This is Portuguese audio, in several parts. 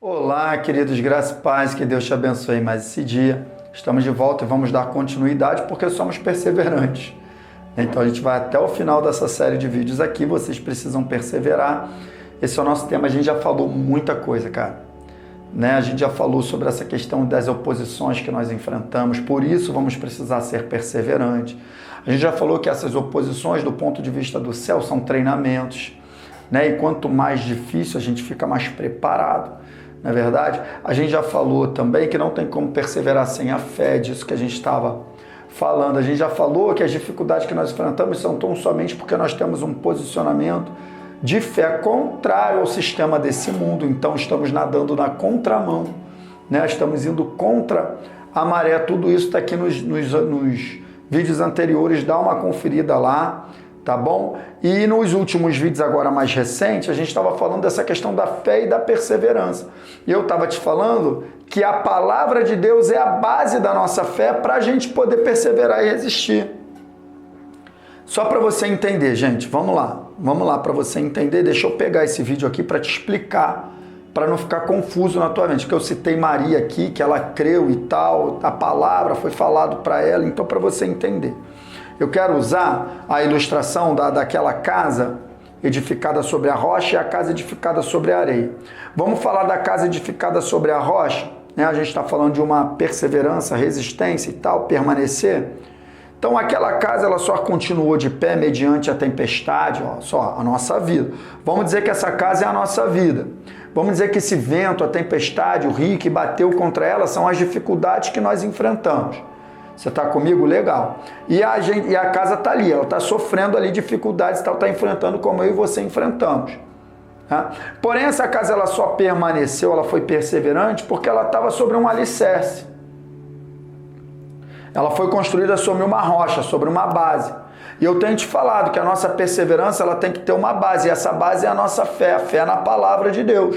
Olá, queridos, graças e paz, que Deus te abençoe mais esse dia. Estamos de volta e vamos dar continuidade porque somos perseverantes. Então a gente vai até o final dessa série de vídeos aqui, vocês precisam perseverar. Esse é o nosso tema, a gente já falou muita coisa, cara. A gente já falou sobre essa questão das oposições que nós enfrentamos, por isso vamos precisar ser perseverantes. A gente já falou que essas oposições, do ponto de vista do céu, são treinamentos, E quanto mais difícil, a gente fica mais preparado. Não é verdade? A gente já falou também que não tem como perseverar sem a fé, disso que a gente estava falando. A gente já falou que as dificuldades que nós enfrentamos são tão somente porque nós temos um posicionamento de fé contrário ao sistema desse mundo. Então estamos nadando na contramão, Estamos indo contra a maré. Tudo isso está aqui nos vídeos anteriores, dá uma conferida lá. Tá bom? E nos últimos vídeos agora mais recentes, a gente estava falando dessa questão da fé e da perseverança. E eu estava te falando que a palavra de Deus é a base da nossa fé para a gente poder perseverar e resistir. Só para você entender, gente, vamos lá para você entender. Deixa eu pegar esse vídeo aqui para te explicar, para não ficar confuso na tua mente, porque eu citei Maria aqui, que ela creu e tal, a palavra foi falado para ela, então para você entender. Eu quero usar a ilustração daquela casa edificada sobre a rocha e a casa edificada sobre a areia. Vamos falar da casa edificada sobre a rocha, A gente está falando de uma perseverança, resistência e tal, permanecer. Então aquela casa ela só continuou de pé mediante a tempestade, só a nossa vida. Vamos dizer que essa casa é a nossa vida. Vamos dizer que esse vento, a tempestade, o rio que bateu contra ela são as dificuldades que nós enfrentamos. Você está comigo? Legal. E a casa está ali, ela está sofrendo ali dificuldades, está enfrentando como eu e você enfrentamos. Porém, essa casa ela só permaneceu, ela foi perseverante porque ela estava sobre um alicerce. Ela foi construída sobre uma rocha, sobre uma base. E eu tenho te falado que a nossa perseverança ela tem que ter uma base, e essa base é a nossa fé, a fé na palavra de Deus.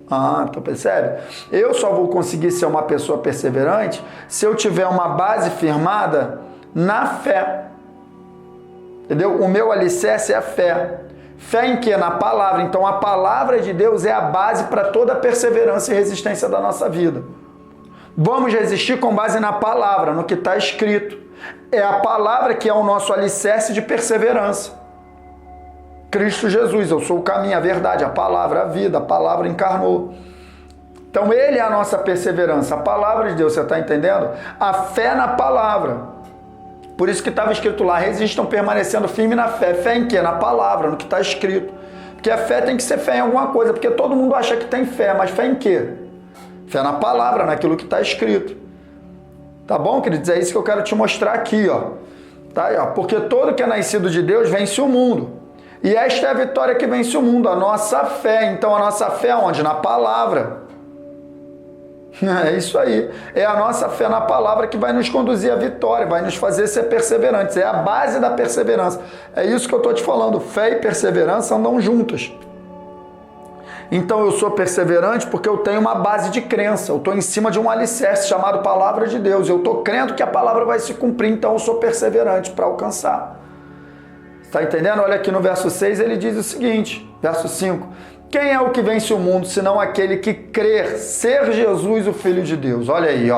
Então percebe? Eu só vou conseguir ser uma pessoa perseverante se eu tiver uma base firmada na fé. Entendeu? O meu alicerce é a fé. Fé em quê? Na palavra. Então a palavra de Deus é a base para toda a perseverança e resistência da nossa vida. Vamos resistir com base na palavra, no que está escrito. É a palavra que é o nosso alicerce de perseverança. Cristo Jesus, eu sou o caminho, a verdade, a palavra, a vida, a palavra encarnou. Então ele é a nossa perseverança, a palavra de Deus, você está entendendo? A fé na palavra. Por isso que estava escrito lá, resistam permanecendo firme na fé. Fé em quê? Na palavra, no que está escrito. Porque a fé tem que ser fé em alguma coisa, porque todo mundo acha que tem fé, mas fé em quê? Fé na palavra, naquilo que está escrito. Tá bom, queridos? É isso que eu quero te mostrar aqui, Tá aí, Porque todo que é nascido de Deus vence o mundo. E esta é a vitória que vence o mundo, a nossa fé. Então a nossa fé é onde? Na palavra. É isso aí. É a nossa fé na palavra que vai nos conduzir à vitória, vai nos fazer ser perseverantes. É a base da perseverança. É isso que eu estou te falando. Fé e perseverança andam juntas. Então eu sou perseverante porque eu tenho uma base de crença. Eu estou em cima de um alicerce chamado palavra de Deus. Eu estou crendo que a palavra vai se cumprir, então eu sou perseverante para alcançar. Está entendendo? Olha aqui no verso 6, ele diz o seguinte, verso 5. Quem é o que vence o mundo, senão aquele que crer ser Jesus o Filho de Deus? Olha aí,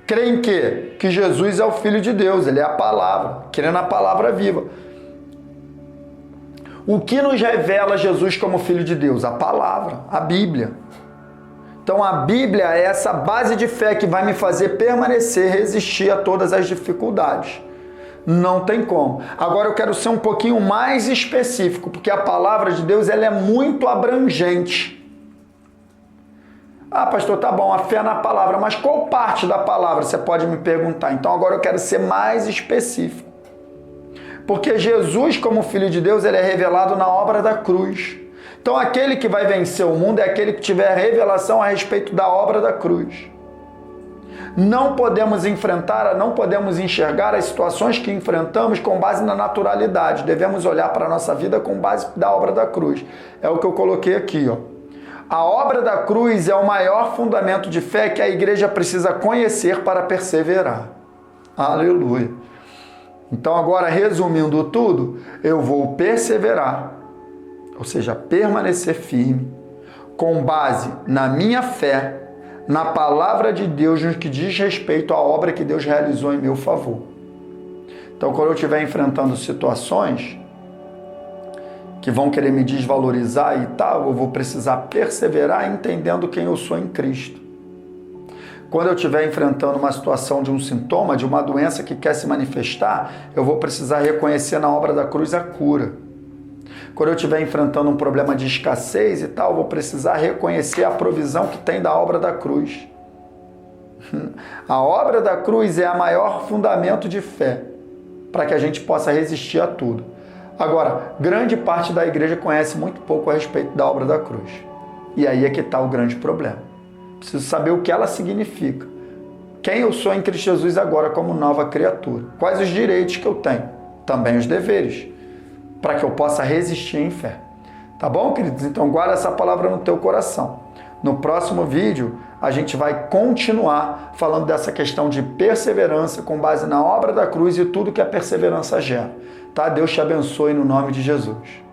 Crê em quê? Que Jesus é o Filho de Deus, ele é a palavra, crê na palavra viva. O que nos revela Jesus como Filho de Deus? A palavra, a Bíblia. Então a Bíblia é essa base de fé que vai me fazer permanecer, resistir a todas as dificuldades. Não tem como. Agora eu quero ser um pouquinho mais específico, porque a palavra de Deus ela é muito abrangente. Pastor, tá bom, a fé na palavra, mas qual parte da palavra você pode me perguntar? Então agora eu quero ser mais específico. Porque Jesus, como Filho de Deus, ele é revelado na obra da cruz. Então aquele que vai vencer o mundo é aquele que tiver revelação a respeito da obra da cruz. Não podemos enxergar as situações que enfrentamos com base na naturalidade. Devemos olhar para a nossa vida com base da obra da cruz. É o que eu coloquei aqui, A obra da cruz é o maior fundamento de fé que a igreja precisa conhecer para perseverar. Aleluia. Então agora, resumindo tudo, eu vou perseverar, ou seja, permanecer firme, com base na minha fé, na palavra de Deus, no que diz respeito à obra que Deus realizou em meu favor. Então, quando eu estiver enfrentando situações que vão querer me desvalorizar e tal, eu vou precisar perseverar entendendo quem eu sou em Cristo. Quando eu estiver enfrentando uma situação de um sintoma, de uma doença que quer se manifestar, eu vou precisar reconhecer na obra da cruz a cura. Quando eu estiver enfrentando um problema de escassez e tal, eu vou precisar reconhecer a provisão que tem da obra da cruz. A obra da cruz é o maior fundamento de fé para que a gente possa resistir a tudo. Agora, grande parte da igreja conhece muito pouco a respeito da obra da cruz. E aí é que está o grande problema. Preciso saber o que ela significa. Quem eu sou em Cristo Jesus agora como nova criatura. Quais os direitos que eu tenho. Também os deveres. Para que eu possa resistir em fé. Tá bom, queridos? Então guarda essa palavra no teu coração. No próximo vídeo, a gente vai continuar falando dessa questão de perseverança com base na obra da cruz e tudo que a perseverança gera. Tá? Deus te abençoe no nome de Jesus.